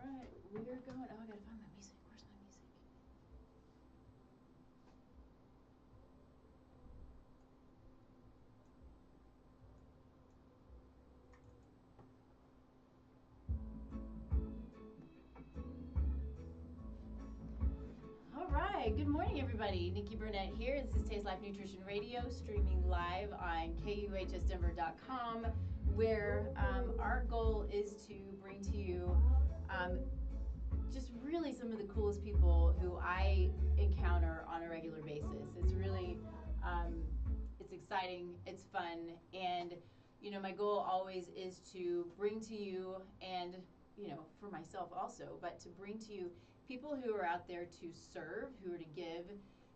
right, we're going. Oh, I gotta find my music. Where's my music? All right, good morning, everybody. Nikki Burnett here. This is Taste Life Nutrition Radio, streaming live on KUHSdenver.com, where our goal is to bring to you just really some of the coolest people who I encounter on a regular basis. It's really, it's exciting, it's fun, and my goal always is to bring to you, and for myself also, but to bring to you people who are out there to serve, who are to give,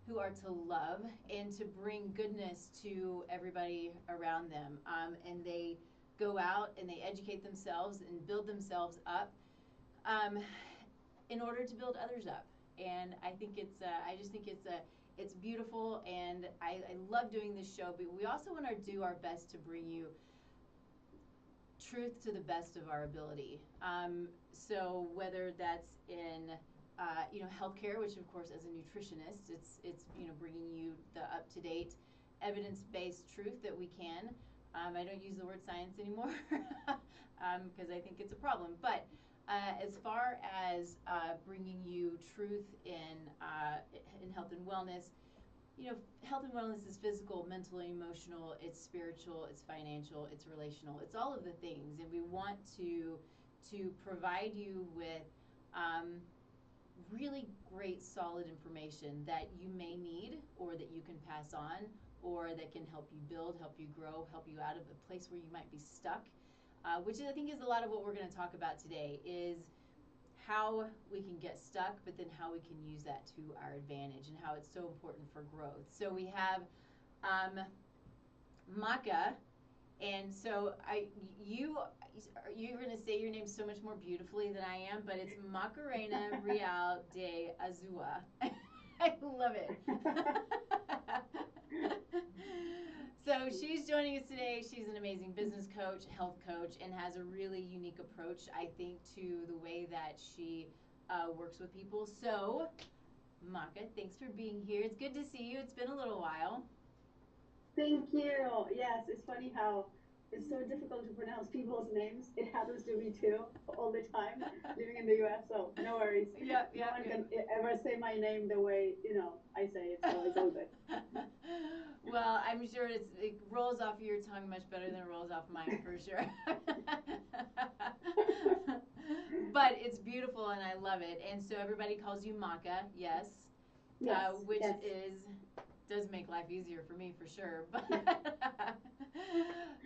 who are to love, and to bring goodness to everybody around them. And they go out and they educate themselves and build themselves up. In order to build others up. And I think I just think it's beautiful, and I love doing this show, but we also want to do our best to bring you truth to the best of our ability. So whether that's in healthcare, which of course as a nutritionist, it's bringing you the up-to-date evidence-based truth that we can. I don't use the word science anymore because I think it's a problem, but as far as bringing you truth in health and wellness, health and wellness is physical, mental, emotional, it's spiritual, it's financial, it's relational, it's all of the things, and we want to provide you with really great, solid information that you may need, or that you can pass on, or that can help you build, help you grow, help you out of a place where you might be stuck. Which I think is a lot of what we're going to talk about today, is how we can get stuck, but then how we can use that to our advantage, and how it's so important for growth. So we have Maka, and so you're going to say your name so much more beautifully than I am, but it's Macarena Real de Azua. I love it. So she's joining us today. She's an amazing business coach, health coach, and has a really unique approach, I think, to the way that she works with people. So, Maka, thanks for being here. It's good to see you. It's been a little while. Thank you. Yes, it's funny how it's so difficult to pronounce people's names. It happens to me too all the time living in the US, so no worries. Yep, No yep, one yep. can ever say my name the way, I say it, so it's all good. Well, I'm sure it rolls off your tongue much better than it rolls off mine, for sure. But it's beautiful and I love it. And so everybody calls you Maka, yes, Yes, which yes. does make life easier for me, for sure.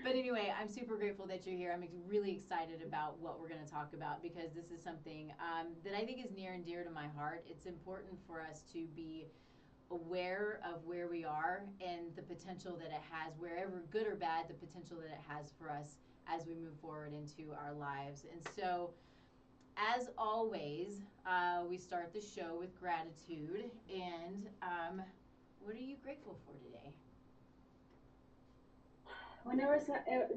But anyway, I'm super grateful that you're here. I'm really excited about what we're going to talk about, because this is something that I think is near and dear to my heart. It's important for us to be aware of where we are and the potential that it has, wherever good or bad, the potential that it has for us as we move forward into our lives. And so, as always, we start the show with gratitude. And what are you grateful for today? Whenever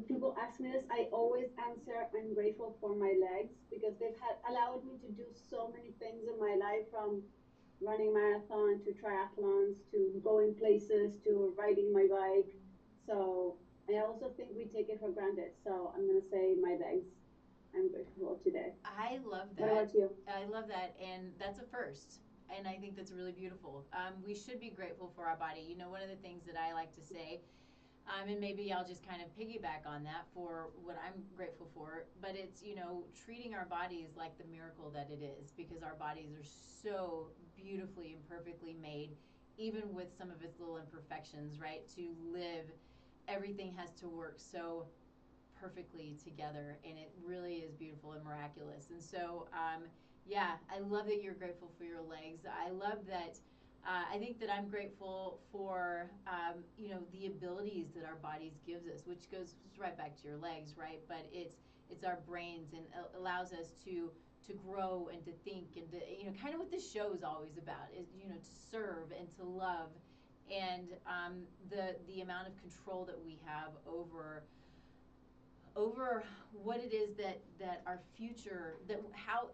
people ask me this, I always answer I'm grateful for my legs because they've had allowed me to do so many things in my life, from running marathon to triathlons to going places to riding my bike. So I also think we take it for granted. So I'm gonna say my legs. I'm grateful for today. I love What that. about you? I love that. And that's a first. And I think that's really beautiful. We should be grateful for our body. One of the things that I like to say, and maybe I'll just kind of piggyback on that for what I'm grateful for. But it's, treating our bodies like the miracle that it is, because our bodies are so beautifully and perfectly made, even with some of its little imperfections, right? To live, everything has to work so perfectly together, and it really is beautiful and miraculous. And so, yeah, I love that you're grateful for your legs. I love that. I think that I'm grateful for the abilities that our bodies gives us, which goes right back to your legs, right? But it's our brains, and allows us to grow and to think, and to kind of what this show is always about, is to serve and to love, and the amount of control that we have over what it is that our future, that how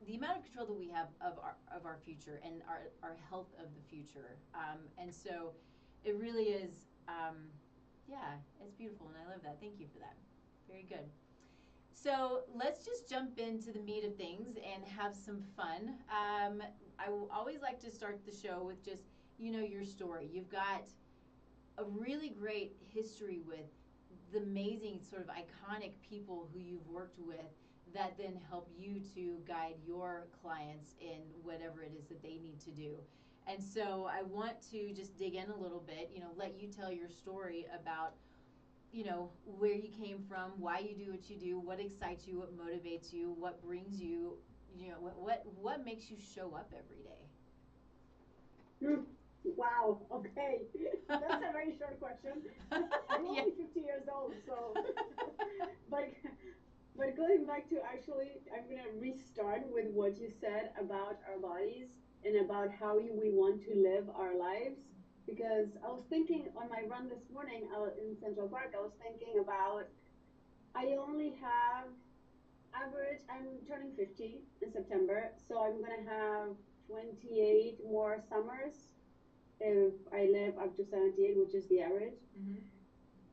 the amount of control that we have of our future and our health of the future. And so it really is, yeah, it's beautiful, and I love that. Thank you for that. Very good. So let's just jump into the meat of things and have some fun. I always like to start the show with just, your story. You've got a really great history with the amazing sort of iconic people who you've worked with that then help you to guide your clients in whatever it is that they need to do. And so I want to just dig in a little bit, let you tell your story about, where you came from, why you do what you do, what excites you, what motivates you, what brings you, what makes you show up every day. Wow. Okay. That's a very short question. I'm only 50 years old, so but but going back to actually, I'm gonna restart with what you said about our bodies and about how we want to live our lives. Because I was thinking on my run this morning out in Central Park, I was thinking about I only have average. I'm turning 50 in September, so I'm gonna have 28 more summers if I live up to 78, which is the average. Mm-hmm.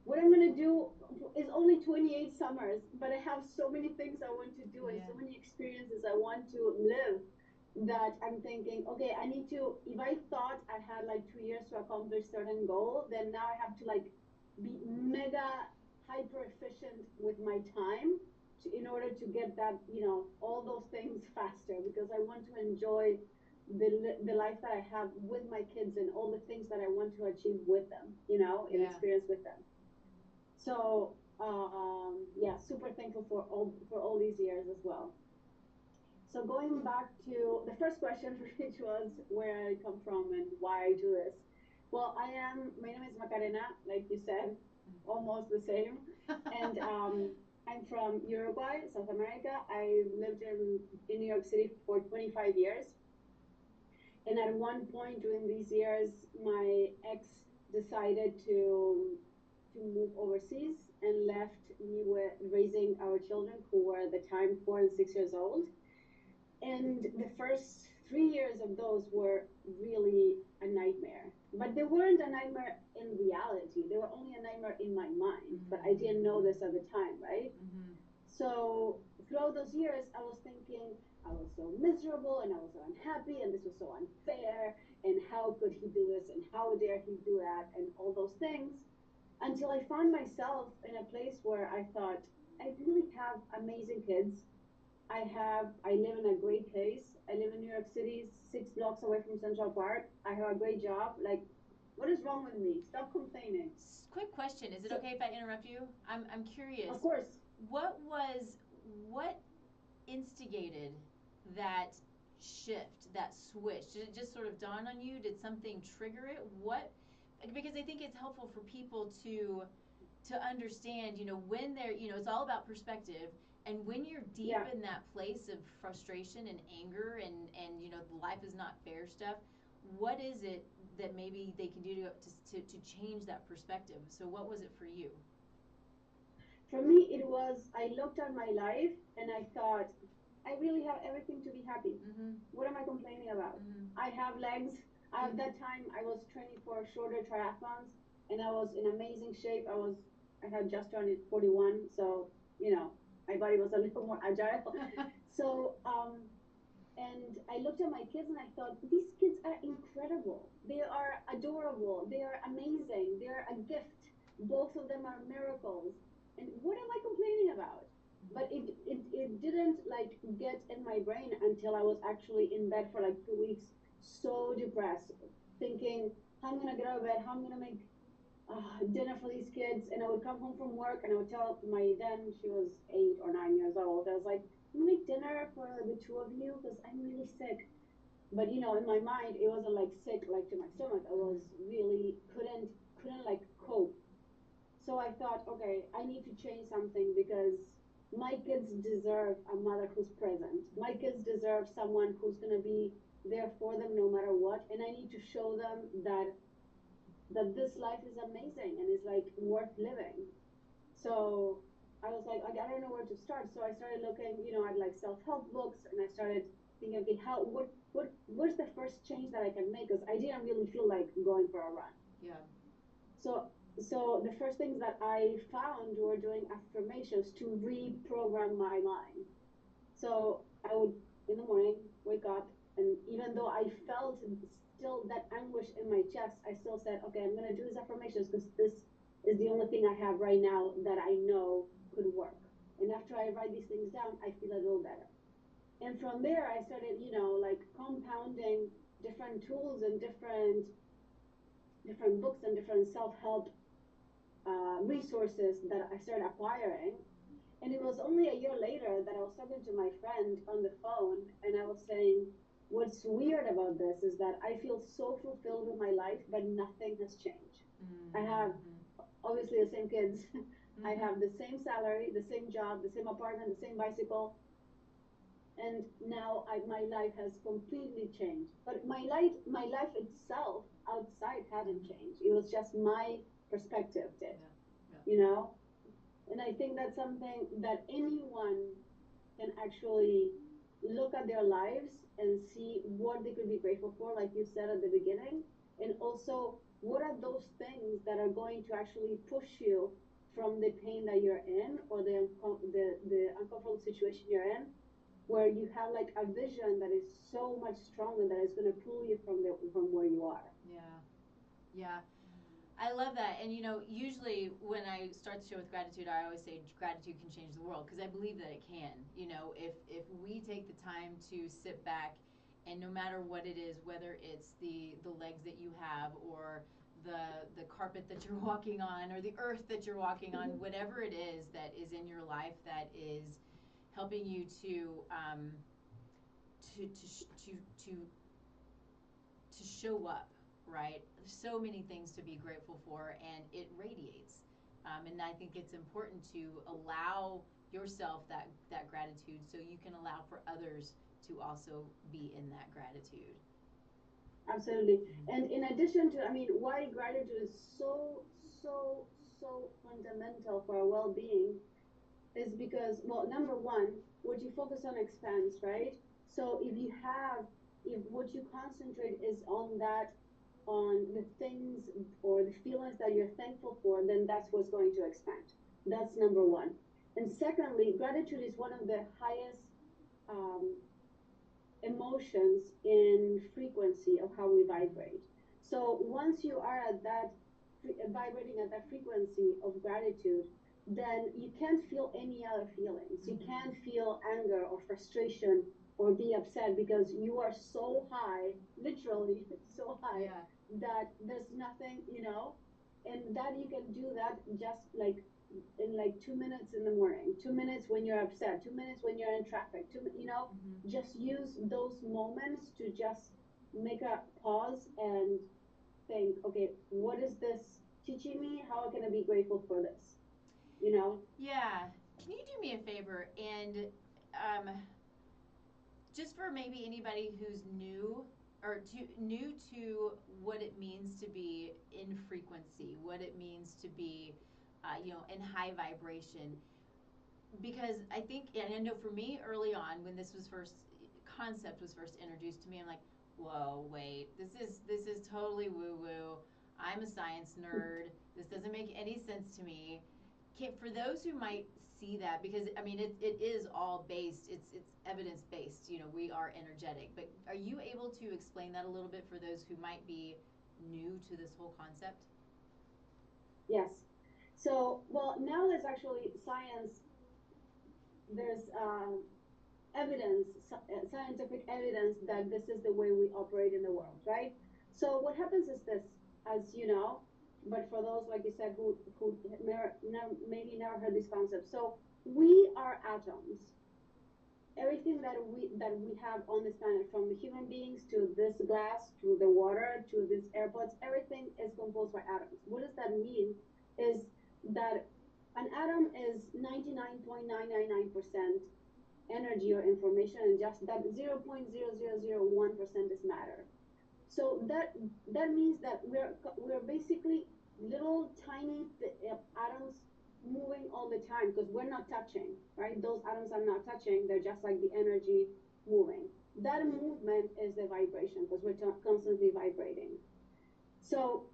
What I'm gonna do is only 28 summers, but I have so many things I want to do and so many experiences I want to live that I'm thinking, okay, I need to. If I thought I had like 2 years to accomplish certain goal, then now I have to like be mega hyper efficient with my time in order to get that, all those things faster because I want to enjoy the life that I have with my kids and all the things that I want to achieve with them, and experience with them. So yeah, super thankful for all these years as well. So going back to the first question, which was where I come from and why I do this. Well, my name is Macarena, like you said, almost the same. And I'm from Uruguay, South America. I lived in New York City for 25 years. And at one point during these years, my ex decided to move overseas and left me with raising our children, who were at the time 4 and 6 years old. And the first 3 years of those were really a nightmare. But they weren't a nightmare in reality. They were only a nightmare in my mind. But I didn't know this at the time, right? So throughout those years, I was thinking I was so miserable and I was so unhappy and this was so unfair and how could he do this and how dare he do that and all those things until I found myself in a place where I thought I really have amazing kids. I live in a great place. I live in New York City, 6 blocks away from Central Park. I have a great job. Like, what is wrong with me? Stop complaining. Quick question: is it So, okay if I interrupt you? I'm curious. of course. What instigated that shift, that switch? Did it just sort of dawn on you? Did something trigger it? What? Because I think it's helpful for people to understand, when they're, it's all about perspective. And when you're deep Yeah. in that place of frustration and anger and life is not fair stuff, what is it that maybe they can do to change that perspective? So what was it for you? For me, it was I looked at my life and I thought, I really have everything to be happy. Mm-hmm. What am I complaining about? Mm-hmm. I have legs. At that time, I was training for shorter triathlons and I was in amazing shape. I had just turned 41, so, my body was a little more agile. So, and I looked at my kids and I thought, these kids are incredible. They are adorable. They are amazing. They are a gift. Both of them are miracles. And what am I complaining about? But it didn't like get in my brain until I was actually in bed for like 2 weeks, so depressed, thinking, how I'm gonna get out of bed, how I'm gonna make dinner for these kids. And I would come home from work and I would tell my then she was 8 or 9 years old. I was like, "Can you make dinner for the two of you? Because I'm really sick." But in my mind, it wasn't like sick like to my stomach. I was really couldn't like cope. So I thought, okay, I need to change something because my kids deserve a mother who's present. My kids deserve someone who's gonna be there for them no matter what. And I need to show them that this life is amazing and is like worth living. So I was like, I don't know where to start. So I started looking, at like self-help books, and I started thinking, okay, what's the first change that I can make? Because I didn't really feel like going for a run. Yeah. So, so the first things that I found were doing affirmations to reprogram my mind. So I would, in the morning, wake up, and even though I felt still that anguish in my chest, I still said, okay, I'm going to do these affirmations because this is the only thing I have right now that I know could work. And after I write these things down, I feel a little better. And from there, I started, like compounding different tools and different books and different self-help resources that I started acquiring. And it was only a year later that I was talking to my friend on the phone, and I was saying, what's weird about this is that I feel so fulfilled with my life, but nothing has changed. I have Mm-hmm. obviously the same kids. I Mm-hmm. have the same salary, the same job, the same apartment, the same bicycle. And now my life has completely changed. But my life itself outside hadn't Mm-hmm. changed. It was just my perspective did, Yeah. Yeah. you know? And I think that's something that anyone can actually look at their lives and see what they could be grateful for, like you said at the beginning, and also what are those things that are going to actually push you from the pain that you're in, or the uncomfortable situation you're in, where you have like a vision that is so much stronger that is going to pull you from where you are. Yeah. Yeah. I love that. And usually when I start the show with gratitude, I always say gratitude can change the world, because I believe that it can. If we take the time to sit back, and no matter what it is, whether it's the legs that you have, or the carpet that you're walking on, or the earth that you're walking on, whatever it is that is in your life that is helping you to to to to show up, right? There's so many things to be grateful for, and it radiates. And I think it's important to allow yourself that gratitude, so you can allow for others to also be in that gratitude. Absolutely. And in addition to, I mean, why gratitude is so, so fundamental for our well being is because, well, number one, what you focus on expands, right? So if what you concentrate is on that, on the things or the feelings that you're thankful for, then that's what's going to expand. That's number one. And secondly, gratitude is one of the highest um, emotions in frequency of how we vibrate. So once you are at that vibrating at that frequency of gratitude, then you can't feel any other feelings. You Mm-hmm. can't feel anger or frustration or be upset because you are so high, literally so high, Yeah. that there's nothing, and that you can do that just like in like 2 minutes in the morning, 2 minutes when you're upset, 2 minutes when you're in traffic, Mm-hmm. just use those moments to just make a pause and think, okay, what is this teaching me? How can I be grateful for this? You know? Yeah. Can you do me a favor, and um, just for maybe anybody who's new to what it means to be in frequency, what it means to be, in high vibration, because I think, and I know for me early on when this was first concept was first introduced to me, I'm like, whoa, wait, this is totally woo woo. I'm a science nerd. This doesn't make any sense to me. For those who might see that, because I mean it is all based, it's evidence based. We are energetic, but are you able to explain that a little bit for those who might be new to this whole concept? Yes. So, well, now there's actually science, there's evidence, scientific evidence that this is the way we operate in the world, right? So what happens is this, as you know, but for those like you said who maybe never heard this concept. So we are atoms. Everything that we have on this planet, from the human beings to this glass to the water to these airpods, everything is composed by atoms. What does that mean? Is that an atom is 99.999% energy or information, and just that 0.0001% is matter. So that means that we're basically little tiny atoms moving all the time because we're not touching, right? Those atoms are not touching, they're just like the energy moving. That movement is the vibration because we're constantly vibrating. So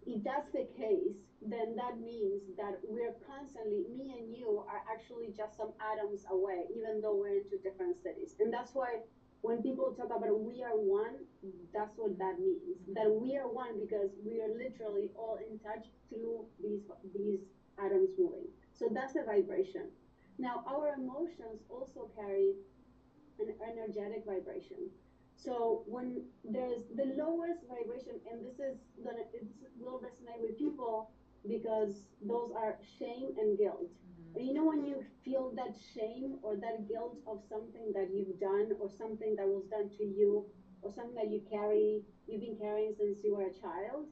if that's the case, then that means that we're constantly, me and you are actually just some atoms away, even though we're in two different cities. And that's why when people talk about we are one, that's what that means. That we are one because we are literally all in touch through these atoms moving. So that's the vibration. Now our emotions also carry an energetic vibration. So when there's the lowest vibration, and this will resonate with people because those are shame and guilt. And you know when you feel that shame or that guilt of something that you've done or something that was done to you or something that you've been carrying since you were a child,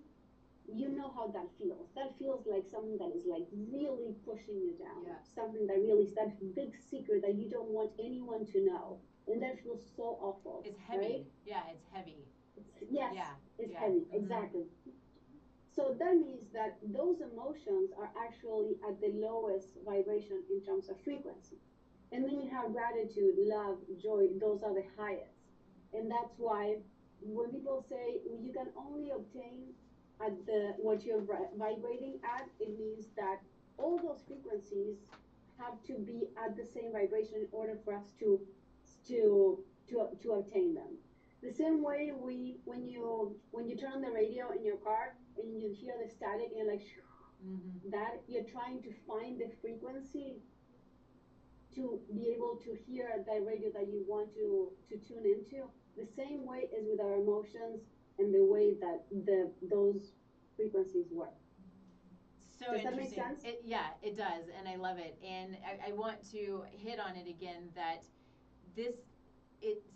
you know how that feels. That feels like something that is like really pushing you down. Yeah. Something that really is that big secret that you don't want anyone to know. And that feels so awful. It's heavy. Right? Yeah, it's heavy. Yes, Yeah. it's Yeah. heavy. Exactly. So that means that those emotions are actually at the lowest vibration in terms of frequency. And then you have gratitude, love, joy, those are the highest. And that's why when people say you can only obtain at the what you're vibrating at, it means that all those frequencies have to be at the same vibration in order for us to obtain them. The same way when you turn on the radio in your car and you hear the static and you're like that you're trying to find the frequency to be able to hear that radio that you want to tune into. The same way is with our emotions and the way that those frequencies work. So Does that make interesting. sense? Yeah, it does, and I love it. And I want to hit on it again that this, it's,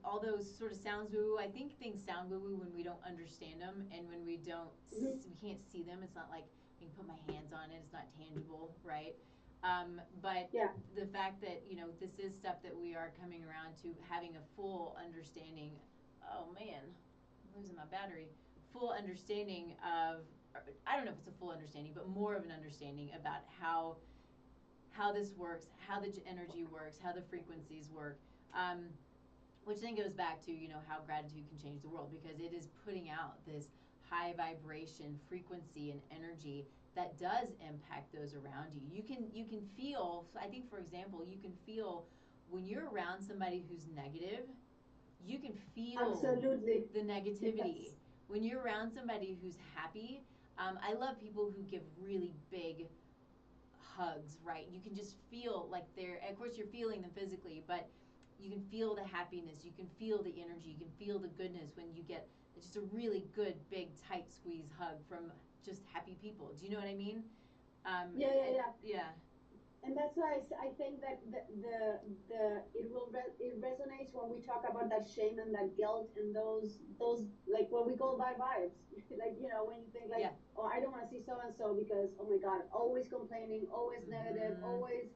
although sort of sounds woo woo, I think things sound woo woo when we don't understand them and when we don't, we can't see them. It's not like I can put my hands on it, it's not tangible, right? But Yeah. the fact that, this is stuff that we are coming around to having a full understanding. Oh man, I'm losing my battery. Full understanding of, I don't know if it's a full understanding, but more of an understanding about how this works, how the energy works, how the frequencies work. Which then goes back to how gratitude can change the world, because it is putting out this high vibration frequency and energy that does impact those around you. You can feel, I think, for example, you can feel when you're around somebody who's negative, you can feel Absolutely. the negativity. Yes. When you're around somebody who's happy, I love people who give really big hugs, right? You can just feel like they're, of course, you're feeling them physically, but you can feel the happiness, you can feel the energy, you can feel the goodness when you get just a really good, big, tight squeeze hug from just happy people. Do you know what I mean? Yeah, yeah, yeah. Yeah. And that's why I think that it resonates when we talk about that shame and that guilt and those like what we call bad vibes. Like when you think like, Yeah. oh, I don't want to see so and so because oh my god, always complaining, always negative, always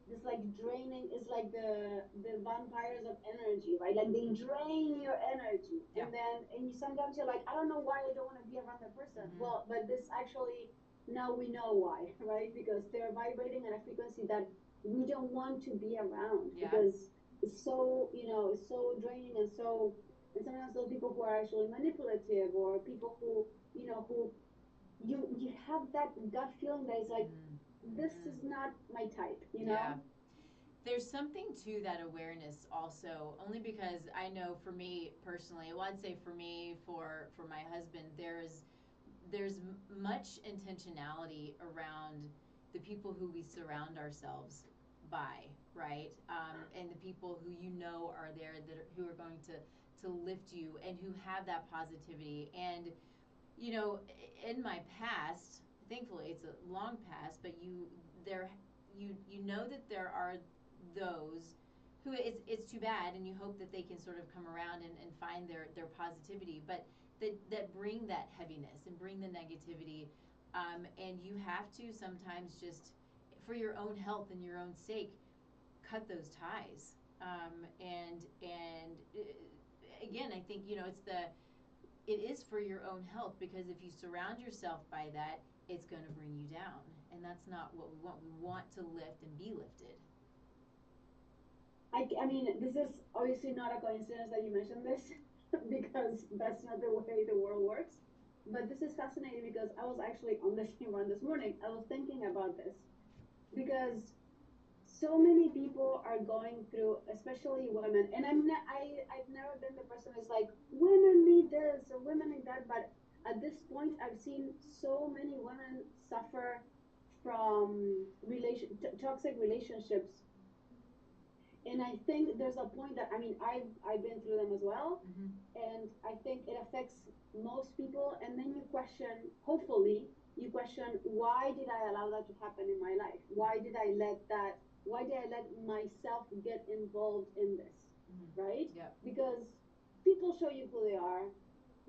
this like draining is like the vampires of energy, right? Like they drain your energy, Yeah. and you sometimes you're like, I don't know why I don't want to be around that person. Well, but this actually now we know why, right? Because they're vibrating at a frequency that we don't want to be around Yeah. because it's so it's so draining and sometimes those people who are actually manipulative or people who who you have that gut feeling that is like this is not my type. Yeah. There's something to that awareness also, only because I know for me personally, well, I'd say for me, for my husband, there's much intentionality around the people who we surround ourselves by, right? And the people who are there who are going to lift you and who have that positivity. And in my past, thankfully it's a long past, but you know that there are those who it's too bad, and you hope that they can sort of come around and find their positivity, but that bring that heaviness and bring the negativity, and you have to sometimes just for your own health and your own sake cut those ties, and again I think it is for your own health, because if you surround yourself by that, it's going to bring you down. And that's not what we want. We want to lift and be lifted. I mean, this is obviously not a coincidence that you mentioned this because that's not the way the world works. But this is fascinating because I was actually on the same run this morning. I was thinking about this because so many people are going through, especially women, and I've never been the person who's like women need this or women need that, but at this point I've seen so many women suffer from toxic relationships, and I think there's a point that, I mean, I've been through them as well, Mm-hmm. and I think it affects most people. And then you question, hopefully, you question, why did I allow that to happen in my life? Why did I let myself get involved in this? Mm-hmm. Right? Yep. Because people show you who they are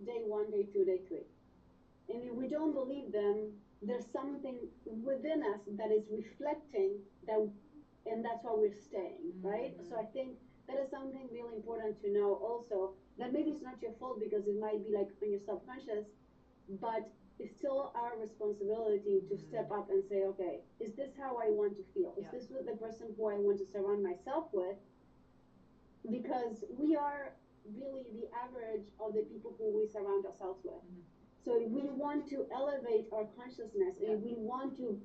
day one, day two, day three. And if we don't believe them, there's something within us that is reflecting that, and that's why we're staying, right? Mm-hmm. So I think that is something really important to know also, that maybe it's not your fault because it might be like on your subconscious, but it's still our responsibility to step up and say, okay, is this how I want to feel? Is this with the person who I want to surround myself with? Because we are really the average of the people who we surround ourselves with. Mm-hmm. So if we want to elevate our consciousness, and if we want to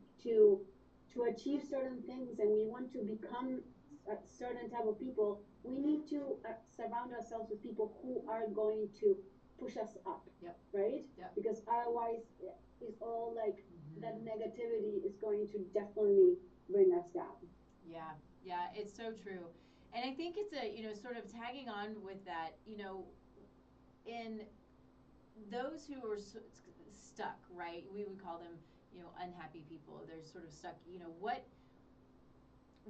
achieve certain things, and we want to become a certain type of people, we need to surround ourselves with people who are going to push us up, right? Because otherwise it's all like that negativity is going to definitely bring us down. Yeah, it's so true. And I think it's sort of tagging on with that, in those who are stuck, right? We would call them, unhappy people. They're sort of stuck.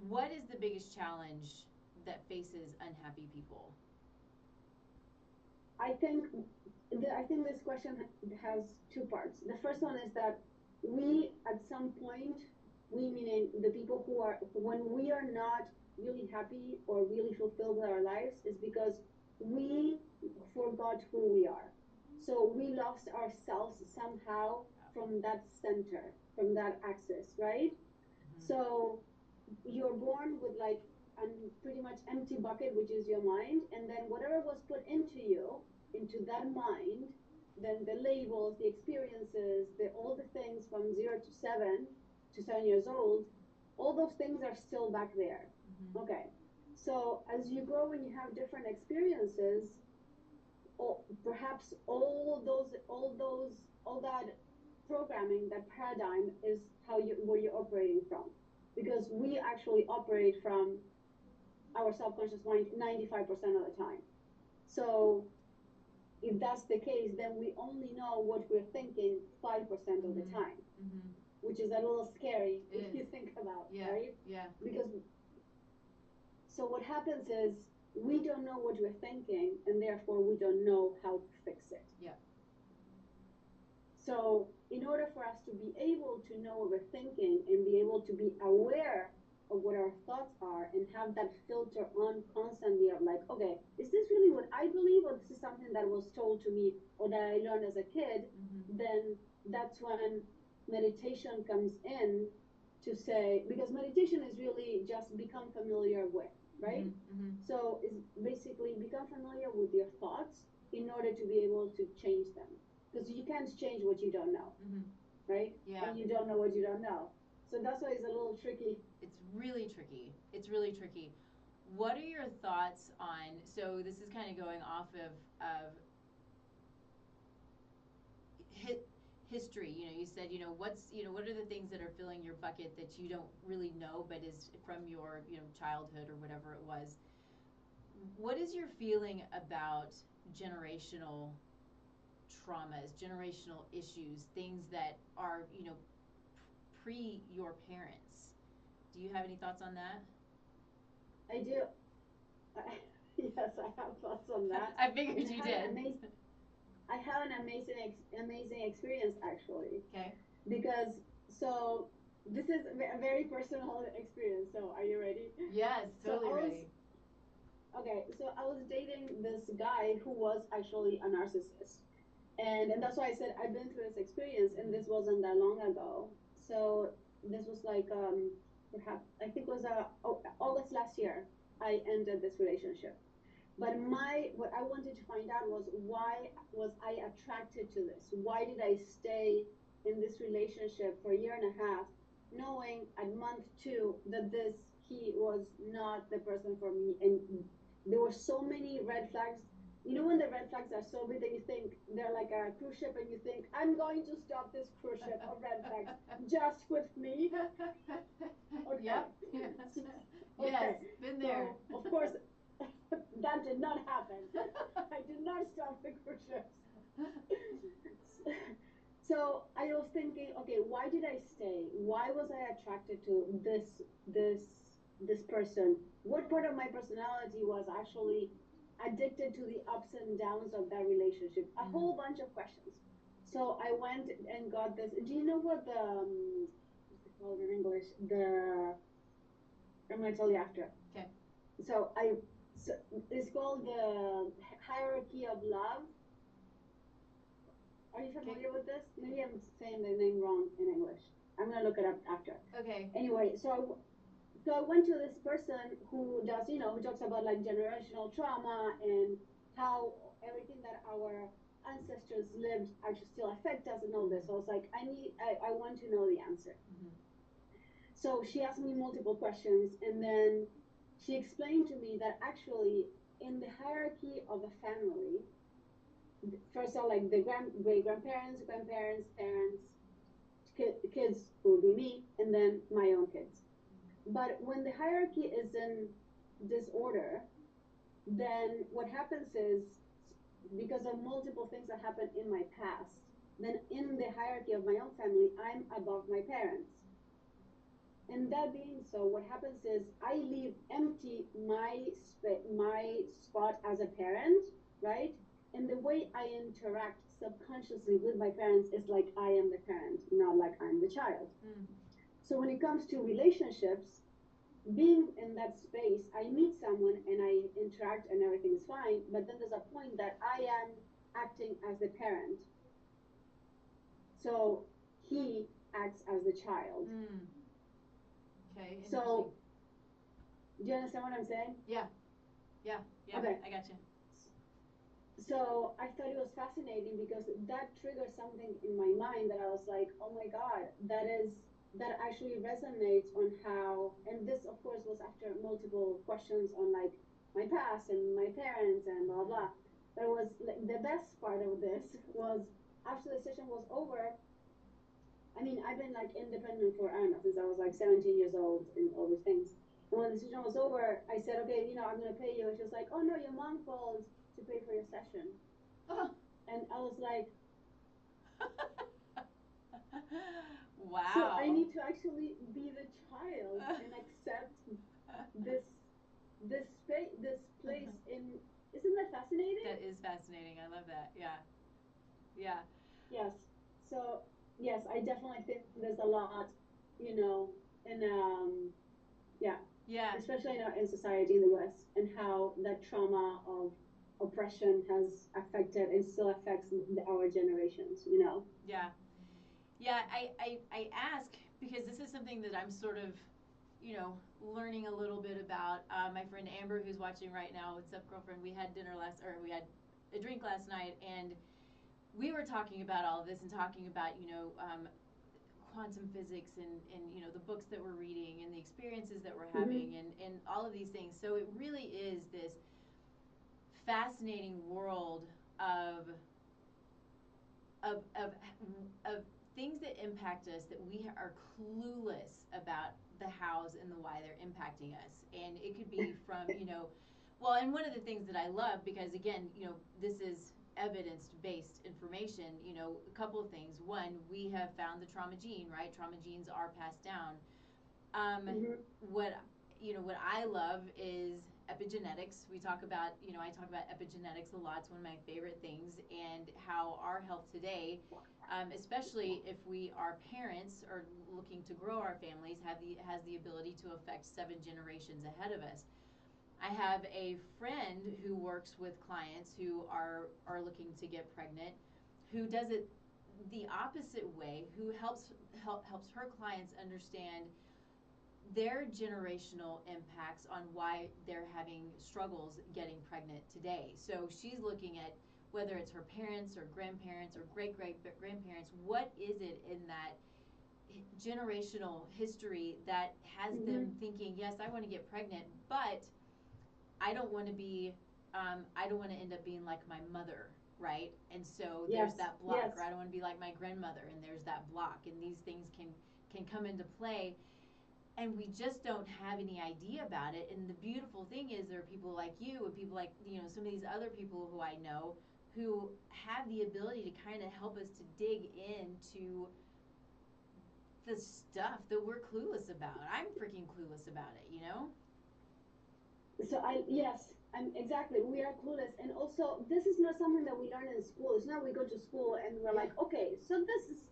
What is the biggest challenge that faces unhappy people? I think I think this question has two parts. The first one is that we, at some point, we meaning the people who are, when we are not really happy or really fulfilled with our lives, is because we forgot who we are. So we lost ourselves somehow from that center, from that axis, right? Mm-hmm. So you're born with like a pretty much empty bucket, which is your mind, and then whatever was put into you, into that mind, then the labels, the experiences, all the things from 0 to 7 years old, all those things are still back there. Mm-hmm. Okay, so as you grow and you have different experiences, or perhaps all that programming, that paradigm, is where you're operating from, because we actually operate from our subconscious mind 95% of the time. So if that's the case, then we only know what we're thinking 5% of the time, which is a little scary if you think about, right? Yeah. Because so what happens is we don't know what we're thinking, and therefore we don't know how to fix it. Yeah. So in order for us to be able to know what we're thinking and be able to be aware of what our thoughts are and have that filter on constantly of like, okay, is this really what I believe, or this is something that was told to me or that I learned as a kid, then that's when meditation comes in to say, because meditation is really just become familiar with, right? So it's basically become familiar with your thoughts in order to be able to change them, because you can't change what you don't know, right? Yeah. And you don't know what you don't know. So that's why it's a little tricky. It's really tricky. What are your thoughts on, so this is kind of going off of history. You said, what are the things that are filling your bucket that you don't really know, but is from your, childhood or whatever it was. What is your feeling about generational traumas, generational issues, things that are, pre your parents? Do you have any thoughts on that? I do. Yes, I have thoughts on that. I figured you did. I have an amazing experience, actually. Okay. Because, so, this is a very personal experience. So, are you ready? Yes, totally ready. Okay, so I was dating this guy who was actually a narcissist. And that's why I said I've been through this experience, and this wasn't that long ago. So this was like perhaps I think it was August last year. I ended this relationship. But my what I wanted to find out was why was I attracted to this? Why did I stay in this relationship for a year and a half, knowing at month two that this he was not the person for me, and there were so many red flags. You know when the red flags are so big that you think they're like a cruise ship, and you think I'm going to stop this cruise ship of red flags just with me. Okay. Yep. Yes. Okay. Yes. Been there. So of course that did not happen. I did not stop the cruise ships. So I was thinking, okay, why did I stay? Why was I attracted to this this person? What part of my personality was actually addicted to the ups and downs of that relationship? A Mm. whole bunch of questions. So I went and got this. Do you know what the what's it called in English? The I'm going to tell you after. Okay. So I so it's called the hierarchy of love. Are you Okay. familiar with this? Maybe I'm saying the name wrong in English. I'm gonna look it up after. Okay. Anyway, so I went to this person who does, who talks about like generational trauma and how everything that our ancestors lived actually still affect us and all this. So I was like, I want to know the answer. Mm-hmm. So she asked me multiple questions, and then she explained to me that actually in the hierarchy of a family, first of all, like the great grandparents, grandparents, parents, kids will be me, and then my own kids. But when the hierarchy is in disorder, then what happens is because of multiple things that happened in my past, then in the hierarchy of my own family, I'm above my parents. And that being so, what happens is I leave empty my spot as a parent, right? And the way I interact subconsciously with my parents is like I am the parent, not like I'm the child. Mm. So when it comes to relationships, being in that space, I meet someone and I interact and everything is fine. But then there's a point that I am acting as the parent. So he acts as the child. Mm. Okay. Interesting. So do you understand what I'm saying? Yeah. Yeah. Yeah. Okay. I got you. So I thought it was fascinating because that triggered something in my mind that I was like, oh my God, that actually resonates on how, and this of course was after multiple questions on like my past and my parents and blah blah. But it was like, the best part of this was after the session was over. I mean, I've been like independent for I don't know since I was like 17 years old and all these things. And when the session was over, I said, okay, I'm gonna pay you. And she was like, oh no, your mom called to pay for your session. Oh. And I was like, Wow. so I need to actually be the child and accept this this place in. Isn't that fascinating? That is fascinating. I love that. Yeah. Yeah. Yes. So yes, I definitely think there's a lot, in yeah, Yeah. especially in society in the West, and how that trauma of oppression has affected and still affects our generations. Yeah. Yeah. I ask because this is something that I'm sort of, learning a little bit about. My friend Amber, who's watching right now, what's up, girlfriend? We had a drink last night, and we were talking about all of this and talking about, quantum physics and the books that we're reading and the experiences that we're Mm-hmm. having and all of these things. So it really is this fascinating world of of of of things that impact us that we are clueless about the hows and the why they're impacting us. And it could be from, well, and one of the things that I love, because again, this is evidence based information, a couple of things. One, we have found the trauma gene, right? Trauma genes are passed down. Mm-hmm. What what I love is epigenetics. I talk about epigenetics a lot. It's one of my favorite things, and how our health today, especially if we are parents or looking to grow our families, has the ability to affect 7 generations ahead of us. I have a friend who works with clients who are looking to get pregnant, who does it the opposite way, who helps her clients understand their generational impacts on why they're having struggles getting pregnant today. So she's looking at whether it's her parents or grandparents or great grandparents, what is it in that generational history that has them thinking, yes, I want to get pregnant, but I don't want to be, I don't want to end up being like my mother, right? And so there's that block, or I don't want to be like my grandmother, and there's that block, and these things can come into play, and we just don't have any idea about it. And the beautiful thing is there are people like you and people like, some of these other people who I know who have the ability to kind of help us to dig into the stuff that we're clueless about. I'm freaking clueless about it. So I'm exactly. We are clueless, and also this is not something that we learn in school. It's not we go to school and we're like, okay, so this is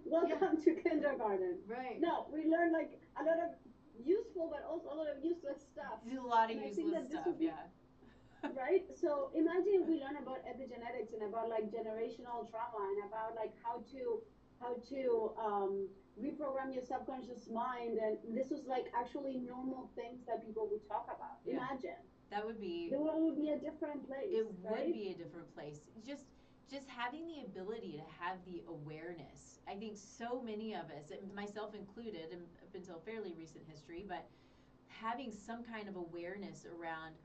welcome to kindergarten. Right. No, we learn like a lot of useful, but also a lot of useless stuff. A lot of useless stuff. Right. So imagine we learn about epigenetics and about like generational trauma and about like how to reprogram your subconscious mind, and this was like actually normal things that people would talk about. Imagine that would be, the world would be a different place. It would be a different place. Just having the ability to have the awareness. I think so many of us, and myself included, up until fairly recent history, but having some kind of awareness around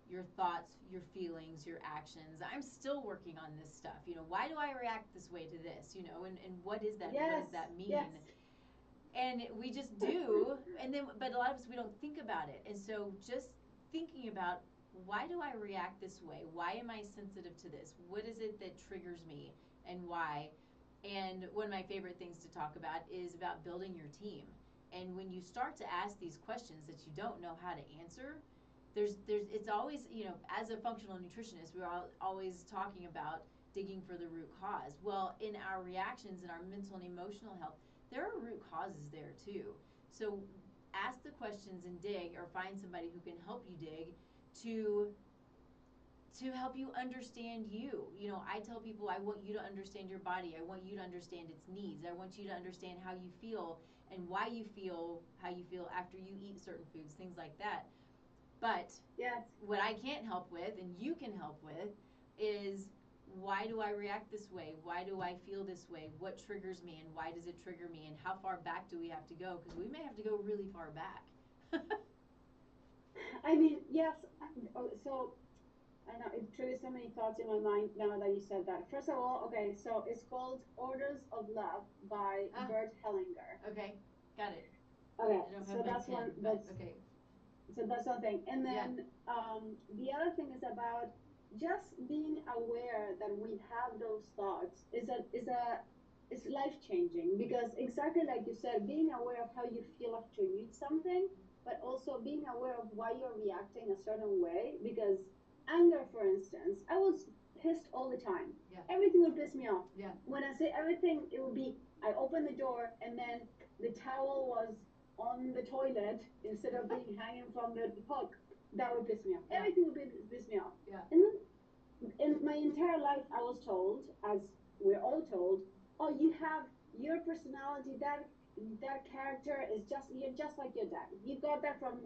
your thoughts, your feelings, your actions. I'm still working on this stuff. Why do I react this way to this? And what is that? What does that mean? Yes. And we just do, and then, but a lot of us, we don't think about it. And so just thinking about, why do I react this way? Why am I sensitive to this? What is it that triggers me and why? And one of my favorite things to talk about is about building your team. And when you start to ask these questions that you don't know how to answer, it's always, as a functional nutritionist, we're always talking about digging for the root cause. Well, in our reactions, in our mental and emotional health, there are root causes there too. So ask the questions and dig, or find somebody who can help you dig to help you understand you. I tell people, I want you to understand your body. I want you to understand its needs. I want you to understand how you feel and why you feel how you feel after you eat certain foods, things like that. But what I can't help with, and you can help with, is, why do I react this way? Why do I feel this way? What triggers me, and why does it trigger me? And how far back do we have to go? Because we may have to go really far back. I mean, yes. So I know it triggers so many thoughts in my mind now that you said that. First of all, okay, so it's called Orders of Love by Bert Hellinger. Okay, got it. Okay, so that's one. Okay. So that's one thing. And then the other thing is about just being aware that we have those thoughts is life changing, because exactly like you said, being aware of how you feel after you eat something, but also being aware of why you're reacting a certain way. Because anger, for instance, I was pissed all the time. Everything would piss me off. When I say everything, it would be, I opened the door and then the towel was on the toilet instead of being hanging from the hook. That would piss me off. Everything would piss me off. And then in my entire life, I was told, as we're all told, oh, you have your personality, that character is you're just like your dad. You got that from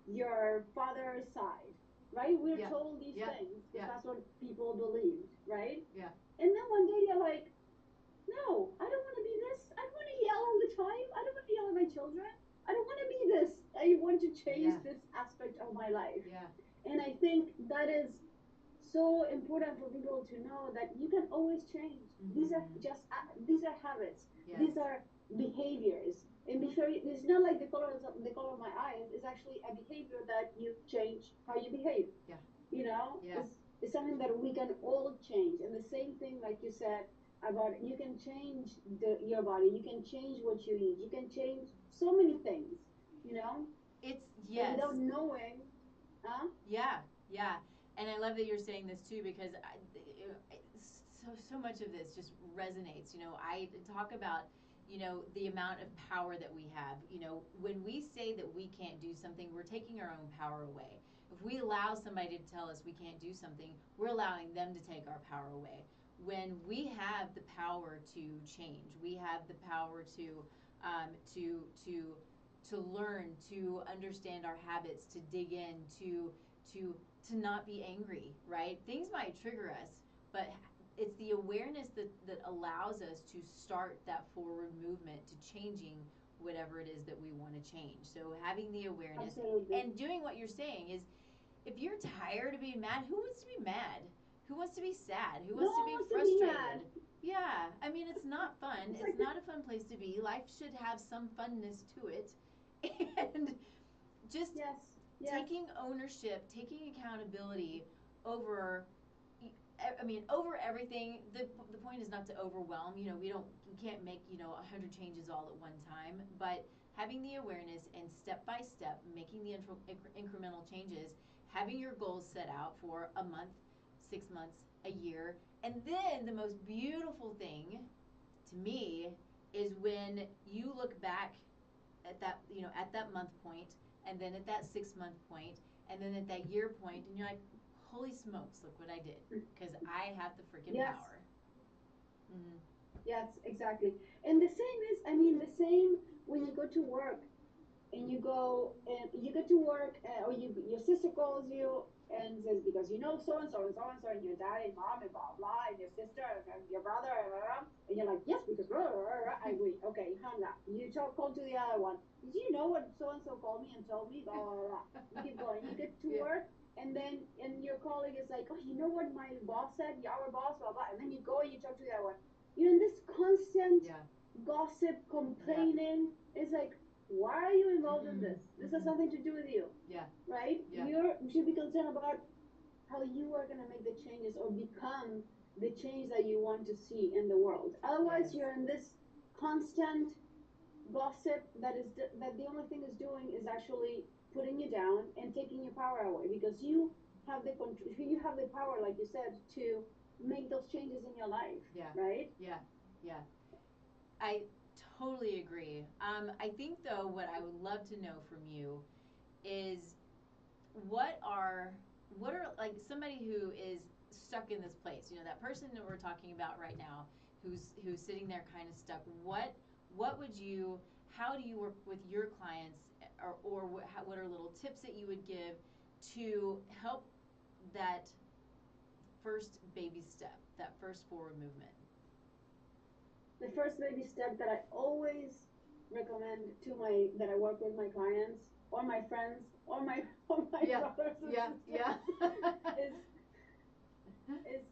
your father's side, right? We're told these things because that's what people believed, right? And then one day you're like, no, I don't want to be this. I don't want to yell all the time. I don't want to yell at my children. I don't want to be this. I want to change this aspect of my life. And I think that is so important for people to know that you can always change. These are habits. These are behaviors. And it's not like the color of my eyes. It's actually a behavior that you change how you behave. It's something that we can all change. And the same thing, like you said, about you can change your body, you can change what you eat, you can change so many things. It's without knowing. And I love that you're saying this too, because so much of this just resonates. I talk about the amount of power that we have. When we say that we can't do something, we're taking our own power away. If we allow somebody to tell us we can't do something, we're allowing them to take our power away. when we have the power to change, we have the power to to learn, to understand our habits, to dig in, to to not be angry, right? Things might trigger us, but it's the awareness that allows us to start that forward movement to changing whatever it is that we want to change. So having the awareness Absolutely. and doing what you're saying is, if you're tired of being mad, who wants to be mad? Who wants to be sad? Who No wants to one be wants to be mad. frustrated? Yeah, I mean, it's not fun. It's It's like not a fun place to be. Life should have some funness to it. And just yes, yes, taking ownership, taking accountability over, I mean, over everything. The point is not to overwhelm. You know, we can't make, 100 changes all at one time, but having the awareness and step by step making the incremental changes, having your goals set out for a month, 6 months, a year, and then the most beautiful thing to me is when you look back at that, at that month point, and then at that 6 month point, and then at that year point, and you're like, holy smokes, look what I did, because I have the freaking yes, power. Mm-hmm. yes, exactly. And the same is, I mean, the same when you go to work and you get to work, or your sister calls you and says, because you know so and so and so and so, and your dad and mom and blah blah, and your sister and your brother, and you're like, yes, because blah, blah, blah, I agree. Okay, hung up. Call to the other one. Did you know what so and so called me and told me? Blah blah blah. You keep going. You get to Yeah. work. And your colleague is like, oh, you know what my boss said? Our boss, blah blah. And then you go and you talk to the other one. You're in this constant Yeah. gossip, Yeah. complaining. It's like, why are you involved in Mm-hmm. this? This has Mm-hmm. something to do with you, Yeah. right? Yeah. You should be concerned about how you are going to make the changes or become the change that you want to see in the world. Otherwise, Yes. you're in this constant gossip that the only thing is doing is actually putting you down and taking your power away, because have the control, you have the power, like you said, to make those changes in your life, Yeah. right? Yeah. Yeah. I totally agree. I think, though, what I would love to know from you is, what are like, somebody who is stuck in this place, that person that we're talking about right now, who's sitting there kind of stuck. What would you How do you work with your clients, or what are little tips that you would give to help that first baby step, that first forward movement? The first baby step that I always recommend to my that I work with my clients or my friends or my Yeah. brothers and Yeah. Yeah. sisters is is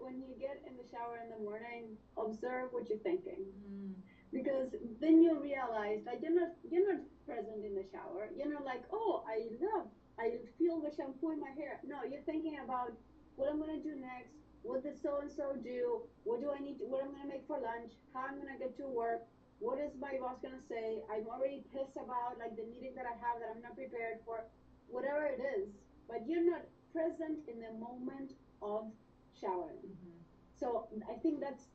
when you get in the shower in the morning, observe what you're thinking, Mm. because then you realize that you're not present in the shower. You're not like, oh, I feel the shampoo in my hair. No, you're thinking about what I'm gonna do next. What did so and so do? What do I need? What I'm gonna make for lunch? How I'm gonna get to work? What is my boss gonna say? I'm already pissed about like the meeting that I have that I'm not prepared for. Whatever it is, but you're not present in the moment of showering. Mm-hmm. So I think that's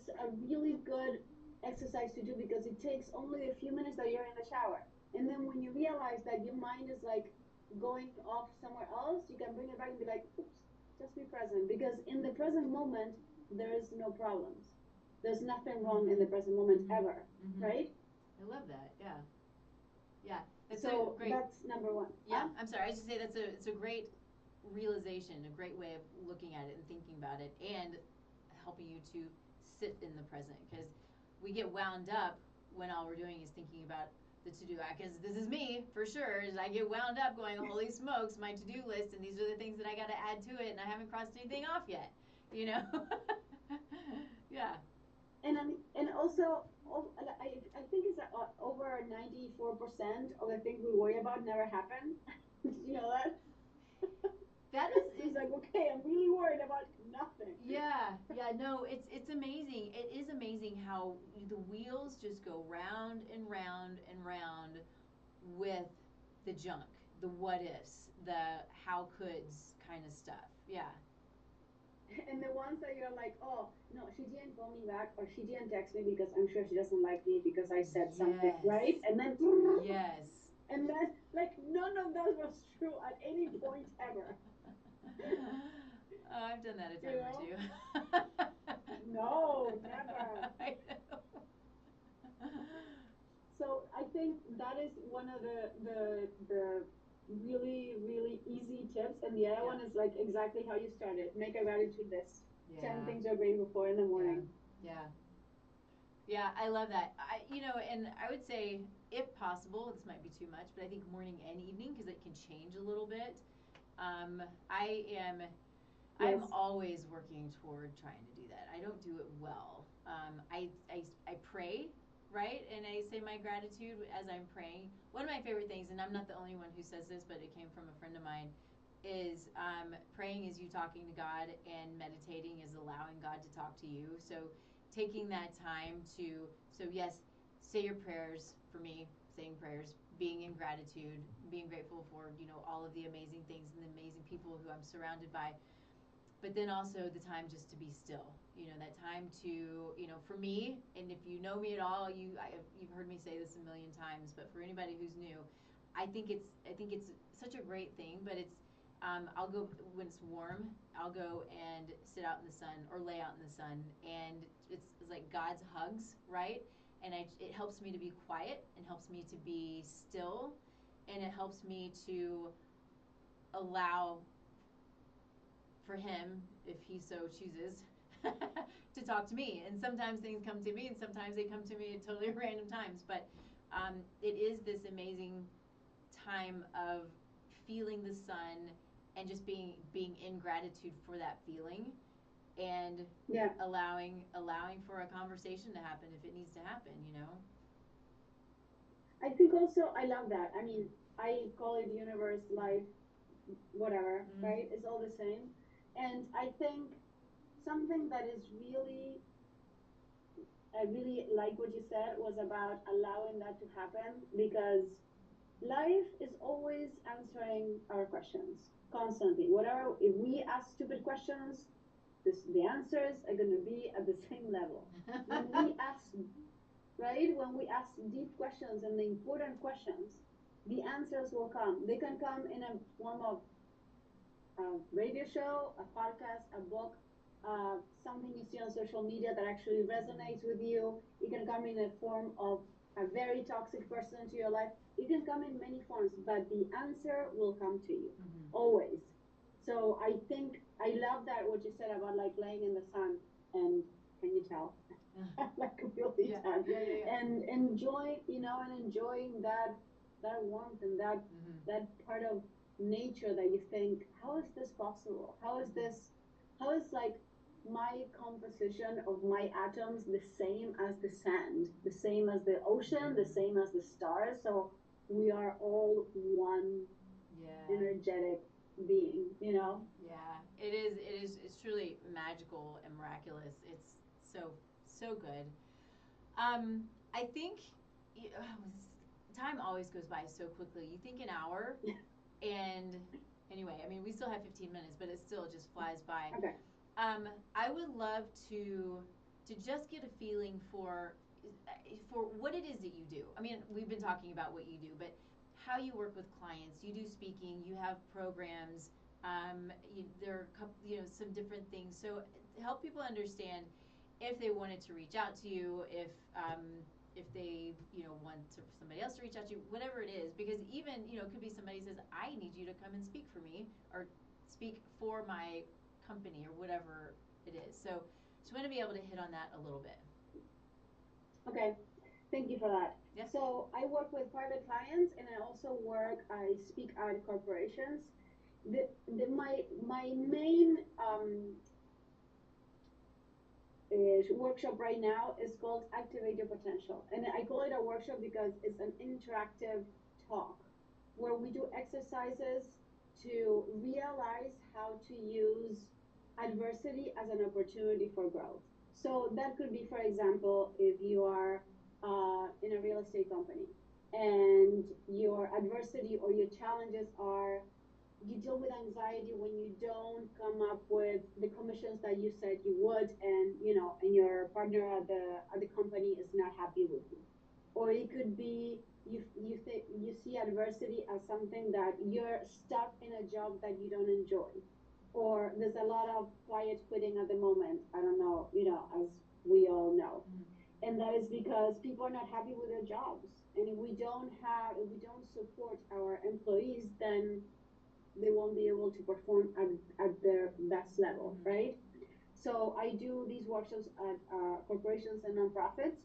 a really good exercise to do, because it takes only a few minutes that you're in the shower. And then when you realize that your mind is like going off somewhere else, you can bring it back and be like, oops, just be present. Because in the present moment, there is no problems. There's nothing wrong in Mm-hmm. the present moment Mm-hmm. ever, Mm-hmm. right? I love that. Yeah. Yeah. That's a So great. that's number one. Yeah. I'm sorry. I was just say it's a great realization, a great way of looking at it and thinking about it, and helping you to sit in the present, because we get wound up when all we're doing is thinking about the to-do. Because this is me for sure. Is I get wound up going, holy smokes, my to-do list, and these are the things that I got to add to it, and I haven't crossed anything off yet. You know. Yeah. And also, I think it's over 94% of the things we worry about never happen. You know that? That is So it's it. like, okay, I'm really worried about nothing. Yeah, yeah, no, it's amazing. It is amazing how the wheels just go round and round and round with the junk, the what ifs, the how coulds kind of stuff. Yeah. And the ones that you're like, oh, no, she didn't call me back, or she didn't text me because I'm sure she doesn't like me because I said something, right? Yes. And then, Yes. and then, like, none of that was true at any point ever. I've done that a you time or know? two. No, never. I know. So I think that is one of the really really easy tips, and the other Yeah. one is like exactly how you started. Make a gratitude list. 10 Yeah. things you're grateful for in the Yeah. morning. Yeah. Yeah, I love that. And I would say, if possible, this might be too much, but I think morning and evening because it can change a little bit. Um, I am, I'm Yes. always working toward trying to do that. I don't do it well. I pray, right, and I say my gratitude as I'm praying. One of my favorite things, and I'm not the only one who says this, but it came from a friend of mine, is praying is you talking to God, and meditating is allowing God to talk to you. So taking that time to, so yes, say your prayers. For me, saying prayers, being in gratitude, being grateful for all of the amazing things and the amazing people who I'm surrounded by, but then also the time just to be still, that time to, for me, and if you know me at all, you've heard me say this a million times, but for anybody who's new, I think it's such a great thing, but I'll go when it's warm. I'll go and sit out in the sun or lay out in the sun, and it's like God's hugs, right? And it helps me to be quiet, and helps me to be still, and it helps me to allow for him, if he so chooses, to talk to me. And sometimes things come to me, and sometimes they come to me at totally random times. But it is this amazing time of feeling the sun and just being in gratitude for that feeling, and Yeah. allowing for a conversation to happen if it needs to happen. I think also I love that. I mean, I call it universe, life, whatever, Mm. right? It's all the same. And I think something that is really, I really like what you said was about allowing that to happen, because life is always answering our questions constantly. Whatever, if we ask stupid questions, the answers are going to be at the same level. When we ask, right, when we ask deep questions and the important questions, the answers will come. They can come in a form of a radio show, a podcast, a book, something you see on social media that actually resonates with you. It can come in a form of a very toxic person into your life. It can come in many forms, but the answer will come to you Mm-hmm. always. So I think I love that what you said about like laying in the sun, and can you tell? Like really Yeah, done. yeah, yeah, yeah. And enjoying that warmth and Mm-hmm. that part of nature that you think, how is this possible? How is like my composition of my atoms the same as the sand, the same as the ocean, the same as the stars? So we are all one Yeah. energetic being. Yeah, it is. It is. It's truly magical and miraculous. It's so good. I think time always goes by so quickly. You think an hour, and anyway, I mean, we still have 15 minutes, but it still just flies by. Okay. I would love to just get a feeling for what it is that you do. I mean, we've been talking about what you do, but how you work with clients. You do speaking. You have programs. There are some different things. So to help people understand, if they wanted to reach out to you, if they want somebody else to reach out to you, whatever it is, because even it could be somebody says, I need you to come and speak for me, or speak for my company, or whatever it is. So just want to be able to hit on that a little bit. Okay. Thank you for that. Yeah. So I work with private clients, and I speak at corporations. My main workshop right now is called Activate Your Potential. And I call it a workshop because it's an interactive talk where we do exercises to realize how to use adversity as an opportunity for growth. So that could be, for example, if you are in a real estate company and your adversity or your challenges are you deal with anxiety when you don't come up with the commissions that you said you would, and your partner at the company is not happy with you. Or it could be you see adversity as something that you're stuck in a job that you don't enjoy, or there's a lot of quiet quitting at the moment. I don't know, as we all know. Mm-hmm. And that is because people are not happy with their jobs. And if we don't support our employees, then they won't be able to perform at their best level, Mm-hmm. right? So I do these workshops at corporations and nonprofits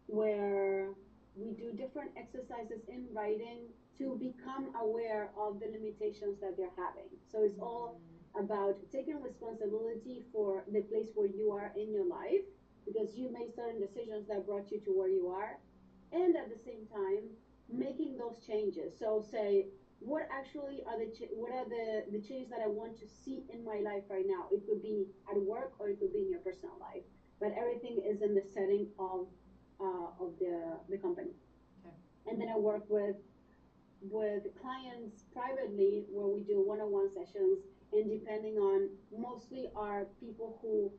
where we do different exercises in writing to become aware of the limitations that they're having. So it's all about taking responsibility for the place where you are in your life because you made certain decisions that brought you to where you are, and at the same time making those changes. So say, what actually are what are the changes that I want to see in my life right now? It could be at work or it could be in your personal life, but everything is in the setting of the company. Okay. And then I work with clients privately where we do one-on-one sessions, and depending on, mostly are people who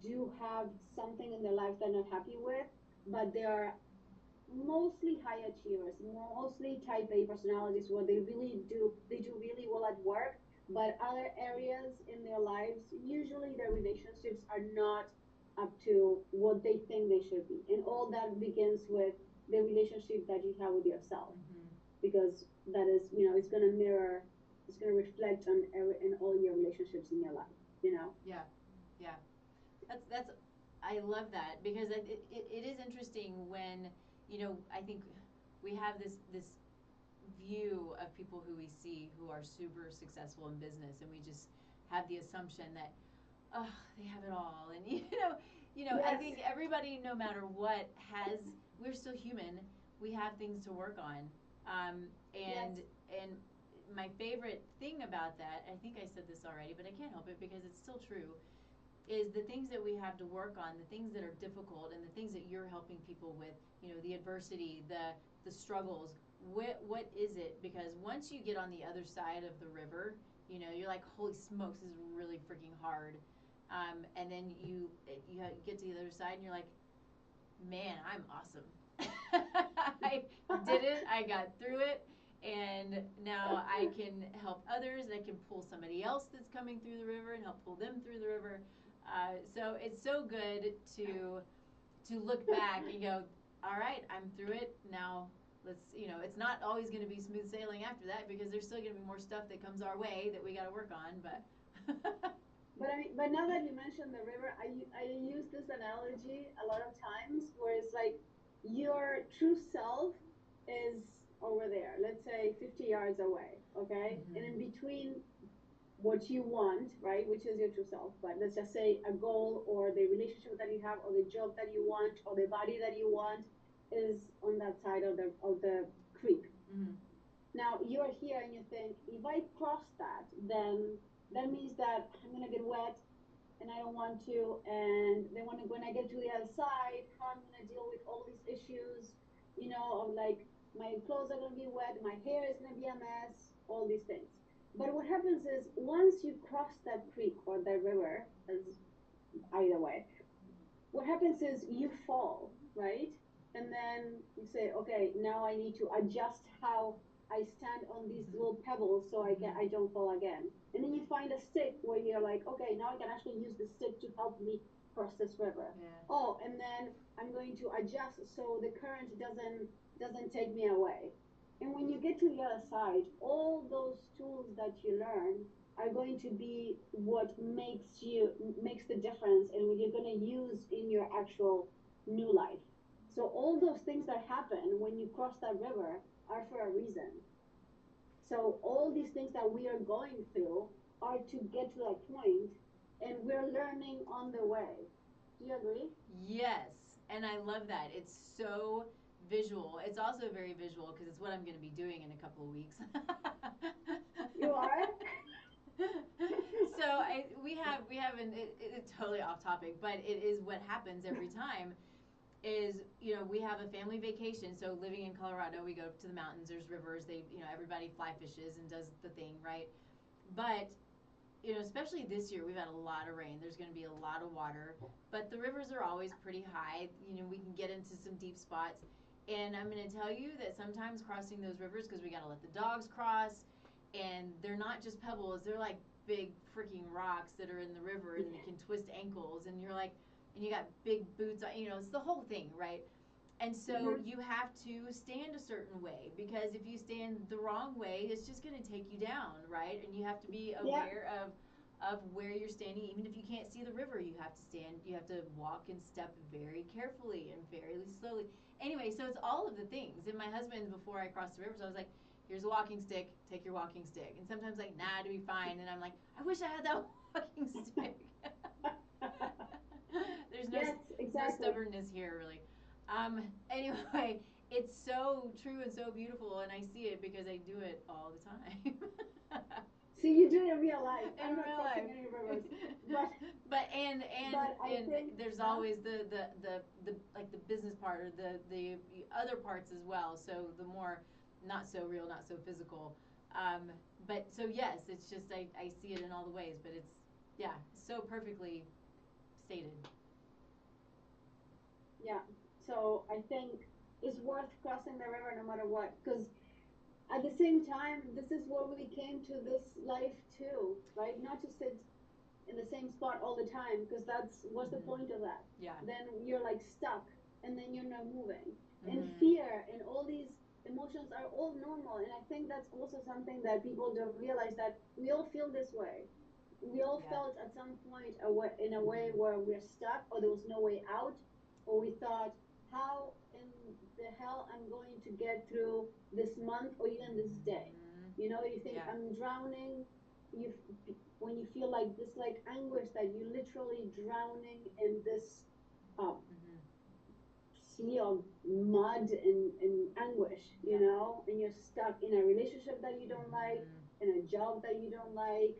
do have something in their lives they're not happy with, but they are mostly high achievers, mostly type A personalities where they do really well at work, but other areas in their lives, usually their relationships are not up to what they think they should be. And all that begins with the relationship that you have with yourself, Mm-hmm. because that is, it's going to mirror, it's going to reflect on in all your relationships in your life. Yeah. Yeah. That's I love that because it is interesting when I think we have this view of people who we see who are super successful in business, and we just have the assumption that oh, they have it all. And I Yes. think everybody, no matter what, has, we're still human. We have things to work on. Um, Yes. and my favorite thing about that, I think I said this already, but I can't help it because it's still true, is the things that we have to work on, the things that are difficult, and the things that you're helping people with. The adversity, the struggles. What is it? Because once you get on the other side of the river, you're like, holy smokes, this is really freaking hard. And then you get to the other side, and you're like, man, I'm awesome. I did it. I got through it. And now I can help others. I can pull somebody else that's coming through the river and help pull them through the river. So it's so good to look back and go, all right, I'm through it. Now it's not always going to be smooth sailing after that because there's still going to be more stuff that comes our way that we got to work on. But But I mean, but now that you mentioned the river, I use this analogy a lot of times where it's like your true self is over there, let's say 50 yards away, okay? And in mm-hmm. between what you want, right, which is your true self, but let's just say a goal or the relationship that you have or the job that you want or the body that you want is on that side of the creek. Mm-hmm. Now you're here and you think, if I cross that, then that means that I'm gonna get wet and I don't want to. And then when I get to the other side, how I'm gonna deal with all these issues, of like my clothes are gonna be wet, my hair is gonna be a mess, all these things. But what happens is once you cross that creek or that river, as either way, what happens is you fall, right? And then you say, okay, now I need to adjust how I stand on these Mm-hmm. little pebbles so Mm-hmm. I don't fall again. And then you find a stick where you're like, okay, now I can actually use the stick to help me cross this river. Yeah. Oh, and then I'm going to adjust so the current doesn't take me away. And when you get to the other side, all those tools that you learn are going to be what makes the difference and what you're going to use in your actual new life. So all those things that happen when you cross that river are for a reason. So all these things that we are going through are to get to that point, and we're learning on the way. Do you agree? Yes, and I love that. It's so visual. It's also very visual because it's what I'm going to be doing in a couple of weeks. You are. So we have it's totally off topic, but it is what happens every time. Is we have a family vacation. So living in Colorado, we go to the mountains. There's rivers. Everybody fly fishes and does the thing, right? But especially this year, we've had a lot of rain. There's going to be a lot of water, but the rivers are always pretty high. We can get into some deep spots. And I'm going to tell you that sometimes crossing those rivers, because we got to let the dogs cross, and they're not just pebbles, they're like big freaking rocks that are in the river and they can twist ankles, and you're like, and you got big boots on, it's the whole thing, right? And so you have to stand a certain way, because if you stand the wrong way, it's just going to take you down, right? And you have to be Yeah. aware of where you're standing. Even if you can't see the river, you have to stand, you have to walk and step very carefully and very slowly. Anyway, so it's all of the things. And my husband, before I crossed the river, so I was like, here's a walking stick, take your walking stick. And sometimes like, nah, it'll be fine. And I'm like, I wish I had that walking stick. There's no Yes, no exactly. stubbornness here, really. Anyway, it's so true and so beautiful, and I see it because I do it all the time. See, you do it in real life. In I'm not real crossing life. any rivers, but But and but I and think, there's huh? always the like the business part, or the other parts as well. So the more not so real, not so physical. Um, but so yes, it's just I see it in all the ways, but it's, yeah, so perfectly stated. Yeah. So I think it's worth crossing the river no matter what, because at the same time, this is what we came to this life to, right? Not to sit in the same spot all the time, because that's what's the point of that? Yeah. Then you're like stuck, and then you're not moving. And Mm-hmm. fear and all these emotions are all normal. And I think that's also something that people don't realize, that we all feel this way. We all Yeah. felt at some point in a way where we're stuck, or there was no way out, or we thought, how in the hell I'm going to get through this month or even this day? Mm-hmm. You think Yeah. I'm drowning. You when you feel like this, like anguish, that you're literally drowning in this um, Mm-hmm. sea of mud and anguish, Yeah. and you're stuck in a relationship that you don't like, Mm-hmm. in a job that you don't like,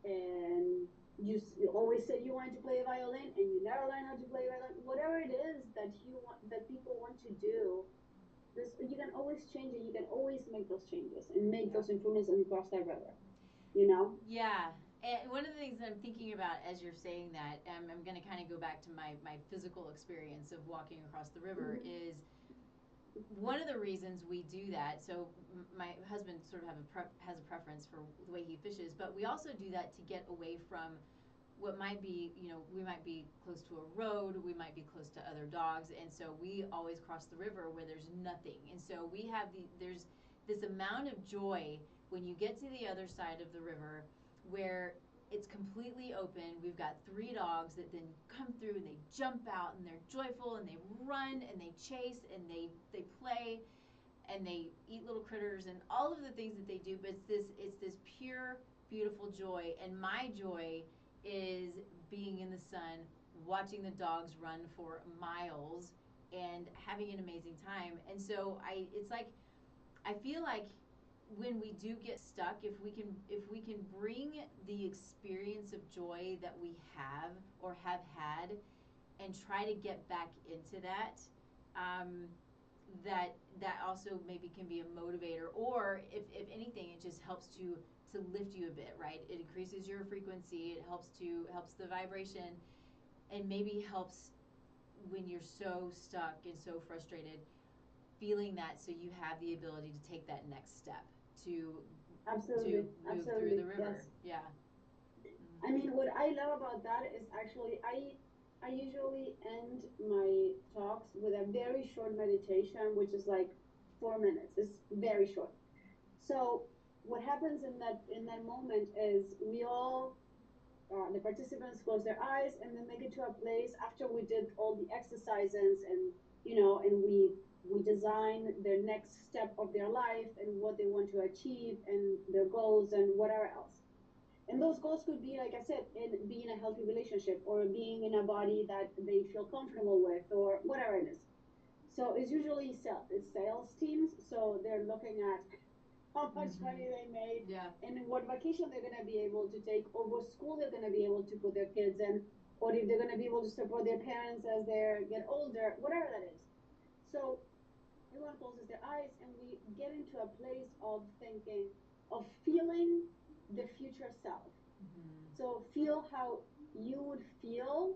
and you always said you wanted to play a violin and you never learn how to play a violin. Whatever it is that people want to do, this you can always change it. You can always make those changes and make Yeah. those improvements and cross that river. You know? Yeah. And one of the things that I'm thinking about as you're saying that, I'm going to kind of go back to my physical experience of walking across the river, Mm-hmm. is one of the reasons we do that. So my husband sort of has a preference for the way he fishes, but we also do that to get away from what might be, we might be close to a road, we might be close to other dogs, and so we always cross the river where there's nothing. And so there's this amount of joy when you get to the other side of the river, where it's completely open. We've got three dogs that then come through and they jump out and they're joyful and they run and they chase and they play and they eat little critters and all of the things that they do. But it's this pure, beautiful joy. And my joy is being in the sun, watching the dogs run for miles and having an amazing time. And so it's like, I feel like when we do get stuck, if we can bring the experience of joy that we have or have had and try to get back into that, um, that also maybe can be a motivator, or if anything, it just helps to lift you a bit, right? It increases your frequency, it helps the vibration, and maybe helps when you're so stuck and so frustrated, feeling that, so you have the ability to take that next step to Absolutely, move through the absolutely, yes. river. Yeah. I mean, what I love about that is actually I usually end my talks with a very short meditation, which is like 4 minutes. It's very short. So what happens in that moment is we all the participants close their eyes, and then they get to a place after we did all the exercises, and we design their next step of their life and what they want to achieve and their goals and whatever else. And those goals could be, like I said, in being a healthy relationship, or being in a body that they feel comfortable with, or whatever it is. So it's usually it's sales teams. So they're looking at how much money they made, Yeah. and what vacation they're going to be able to take, or what school they're going to be able to put their kids in, or if they're going to be able to support their parents as they get older, whatever that is. So everyone closes their eyes, and we get into a place of thinking, of feeling the future self. Mm-hmm. So feel how you would feel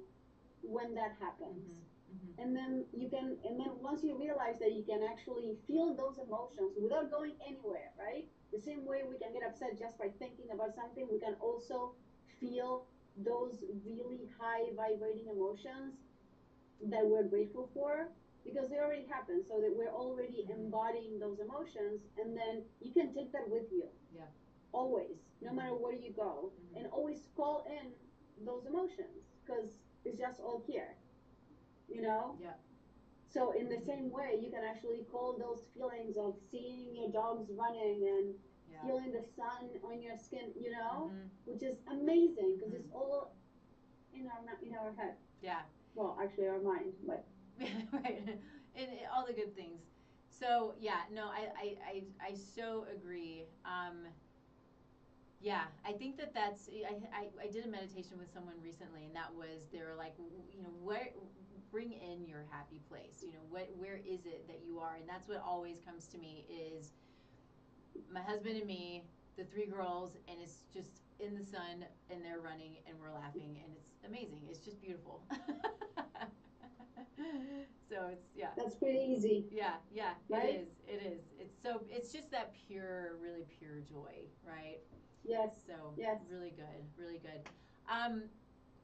when that happens. Mm-hmm. Mm-hmm. And then once you realize that you can actually feel those emotions without going anywhere, right? The same way we can get upset just by thinking about something, we can also feel those really high vibrating emotions that we're grateful for because they already happened. So that we're already embodying those emotions. And then you can take that with you. Yeah. Always, no matter where you go, and always call in those emotions because it's just all here, you know? Yeah. So in the same way, you can actually call those feelings of seeing your dogs running and feeling the sun on your skin, you know, which is amazing because it's all in our head. Yeah. Well, actually, our mind, but right, and all the good things. So yeah, no, I so agree. Yeah, I think that's I did a meditation with someone recently, and that was they were like, you know, where bring in your happy place. You know, where is it that you are? And that's what always comes to me is my husband and me, the three girls, and it's just in the sun, and they're running, and we're laughing, and it's amazing. It's just beautiful. So it's that's pretty easy. Yeah, right? It is. It's just that pure, really pure joy, right? Yes. So yes. really good, really good.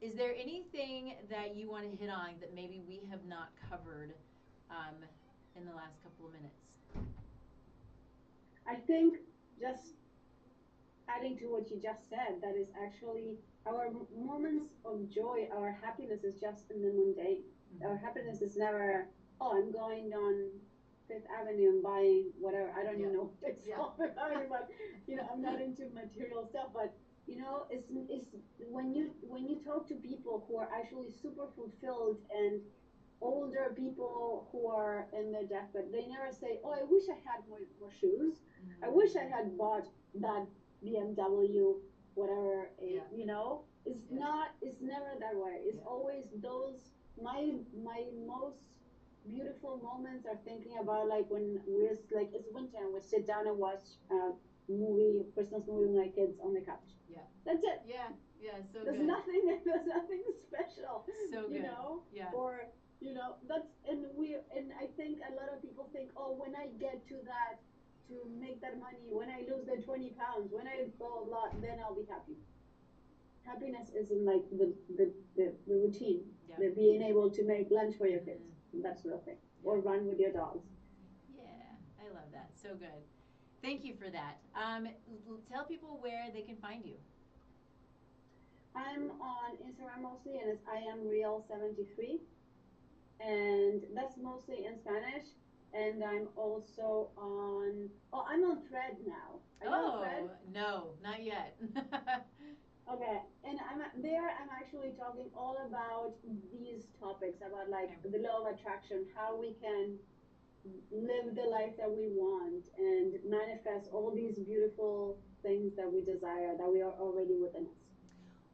Is there anything that you want to hit on that maybe we have not covered in the last couple of minutes? I think just adding to what you just said, that is actually our moments of joy, our happiness is just in the mundane. Our happiness is never, oh, I'm going on Fifth Avenue and buying whatever. I don't even know what it's called, but I'm not into material stuff. But it's when you talk to people who are actually super fulfilled and older people who are in their deathbed, they never say, "Oh, I wish I had more shoes. I wish I had bought that BMW, whatever." It's not. It's never that way. It's always those. My most beautiful moments are thinking about like when we're like it's winter and we sit down and watch Christmas movie with my kids on the couch. Yeah. That's it. Yeah. So there's good. There's nothing special. So good. Yeah. Or that's and I think a lot of people think, oh, when I get to that, to make that money, when I lose the 20 pounds, when I blah blah blah, then I'll be happy. Happiness is in like the routine, the being able to make lunch for your kids, that sort of thing, or run with your dogs. Yeah, I love that. So good. Thank you for that. Tell people where they can find you. I'm on Instagram mostly, and it's IamReal73, and that's mostly in Spanish. And I'm also on. Oh, I'm on Thread now. Are you on Thread? No, not yet. Okay, and I'm there. I'm actually talking all about these topics about like the law of attraction, how we can live the life that we want and manifest all these beautiful things that we desire that we are already within us.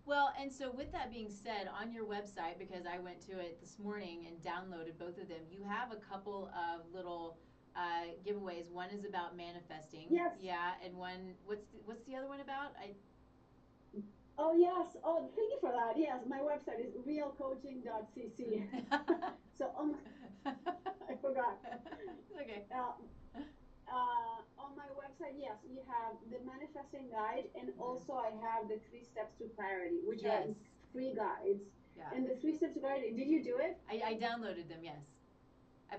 Well, and so with that being said, on your website, because I went to it this morning and downloaded both of them, you have a couple of little giveaways. One is about manifesting. Yes. Yeah, and one what's the other one about? Oh yes. Oh, thank you for that. Yes, my website is realcoaching.cc. So I forgot. Okay. On my website, yes, you have the manifesting guide, and also I have the 3 steps to clarity, which are free guides. Yeah. And the 3 steps to clarity, did you do it? I downloaded them, yes.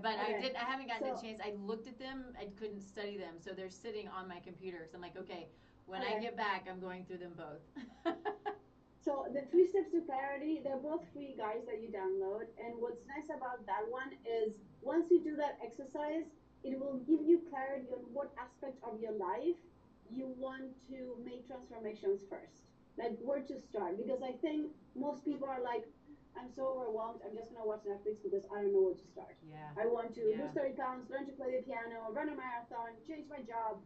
But okay. I haven't gotten a chance. I looked at them. I couldn't study them, so they're sitting on my computer. So I'm like, okay, when I get back, I'm going through them both. So the 3 steps to clarity, they're both free guides that you download. And what's nice about that one is once you do that exercise, it will give you clarity on what aspect of your life you want to make transformations first. Like where to start. Because I think most people are like, I'm so overwhelmed, I'm just going to watch Netflix because I don't know where to start. Yeah. I want to lose 30 pounds, learn to play the piano, run a marathon, change my job,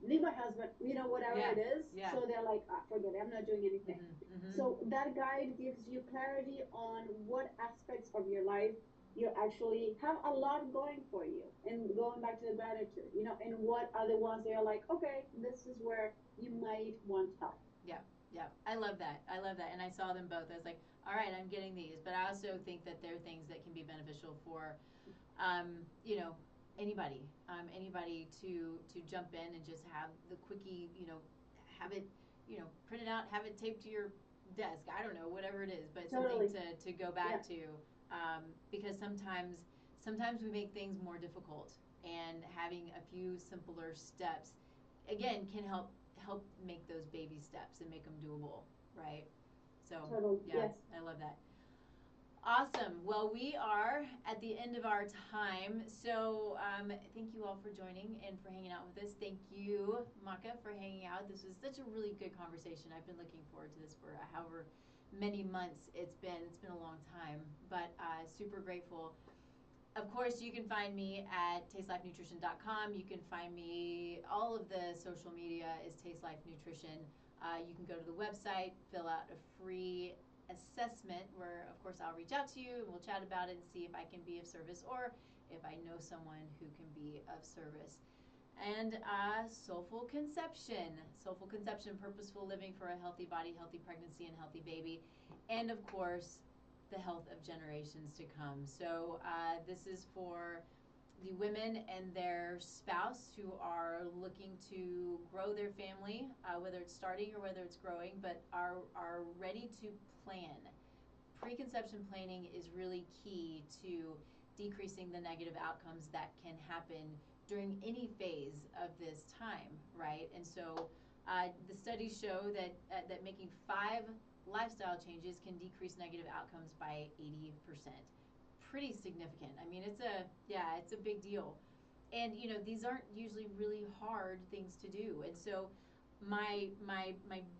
leave my husband, whatever it is. Yeah. So they're like, forget it, I'm not doing anything. So that guide gives you clarity on what aspects of your life you actually have a lot going for you. And going back to the gratitude, and what are the ones that you're like, okay, this is where you might want help. Yeah, I love that. And I saw them both. I was like, all right, I'm getting these. But I also think that they're things that can be beneficial for, anybody to jump in and just have the quickie, have it, print it out, have it taped to your desk. I don't know, whatever it is, but Totally. something to go back to, because sometimes we make things more difficult, and having a few simpler steps, again, can help make those baby steps and make them doable, right? So Totally. yeah, Yes. I love that. Awesome. Well, we are at the end of our time. So thank you all for joining and for hanging out with us. Thank you, Maka, for hanging out. This was such a really good conversation. I've been looking forward to this for however many months it's been. It's been a long time, but super grateful. Of course, you can find me at tastelifenutrition.com. You can find me, all of the social media is Taste Life Nutrition. You can go to the website, fill out a free assessment where, of course, I'll reach out to you and we'll chat about it and see if I can be of service or if I know someone who can be of service. And Soulful Conception. Soulful Conception, purposeful living for a healthy body, healthy pregnancy, and healthy baby. And, of course, the health of generations to come. So this is for the women and their spouse who are looking to grow their family, whether it's starting or whether it's growing, but are ready to plan. Preconception planning is really key to decreasing the negative outcomes that can happen during any phase of this time, right? And so the studies show that making 5 lifestyle changes can decrease negative outcomes by 80%. Pretty significant. I mean, it's a big deal. And these aren't usually really hard things to do. And so my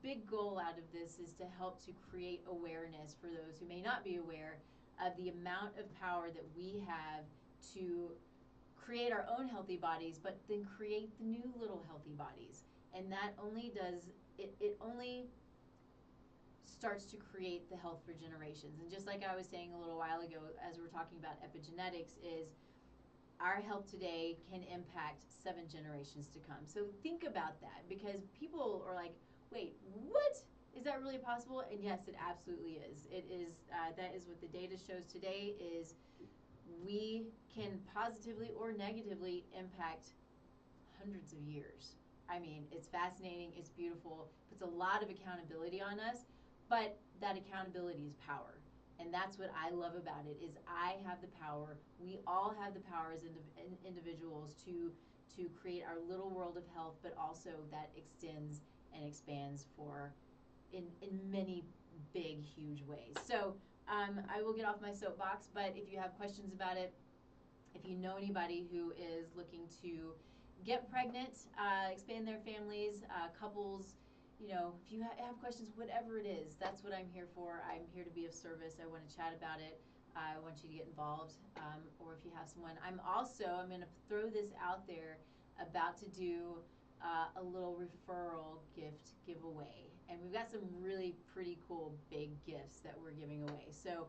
big goal out of this is to help to create awareness for those who may not be aware of the amount of power that we have to create our own healthy bodies, but then create the new little healthy bodies. And that only does it only starts to create the health for generations. And just like I was saying a little while ago, as we're talking about epigenetics, is our health today can impact 7 generations to come. So think about that, because people are like, wait, what? Is that really possible? And yes, it absolutely is. It is. That is what the data shows today, is we can positively or negatively impact hundreds of years. I mean, it's fascinating, it's beautiful, puts a lot of accountability on us, but that accountability is power. And that's what I love about it, is I have the power, we all have the power as individuals to create our little world of health, but also that extends and expands for in many big, huge ways. So I will get off my soapbox, but if you have questions about it, if you know anybody who is looking to get pregnant, expand their families, couples, if you have questions, whatever it is, that's what I'm here for. I'm here to be of service. I want to chat about it. I want you to get involved. Or if you have someone, I'm going to throw this out there, about to do a little referral gift giveaway. And we've got some really pretty cool big gifts that we're giving away. So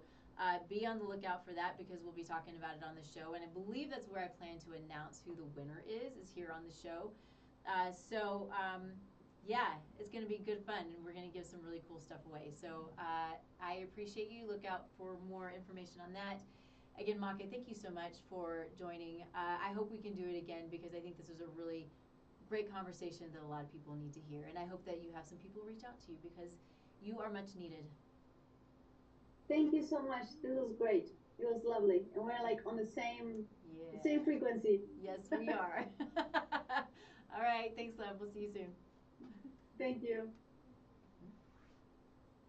be on the lookout for that, because we'll be talking about it on the show. And I believe that's where I plan to announce who the winner is here on the show. Yeah, it's going to be good fun, and we're going to give some really cool stuff away. So I appreciate you. Look out for more information on that. Again, Maka, thank you so much for joining. I hope we can do it again, because I think this was a really great conversation that a lot of people need to hear. And I hope that you have some people reach out to you, because you are much needed. Thank you so much. This was great. It was lovely. And we're like on the same frequency. Yes, we are. All right. Thanks, love. We'll see you soon. Thank you.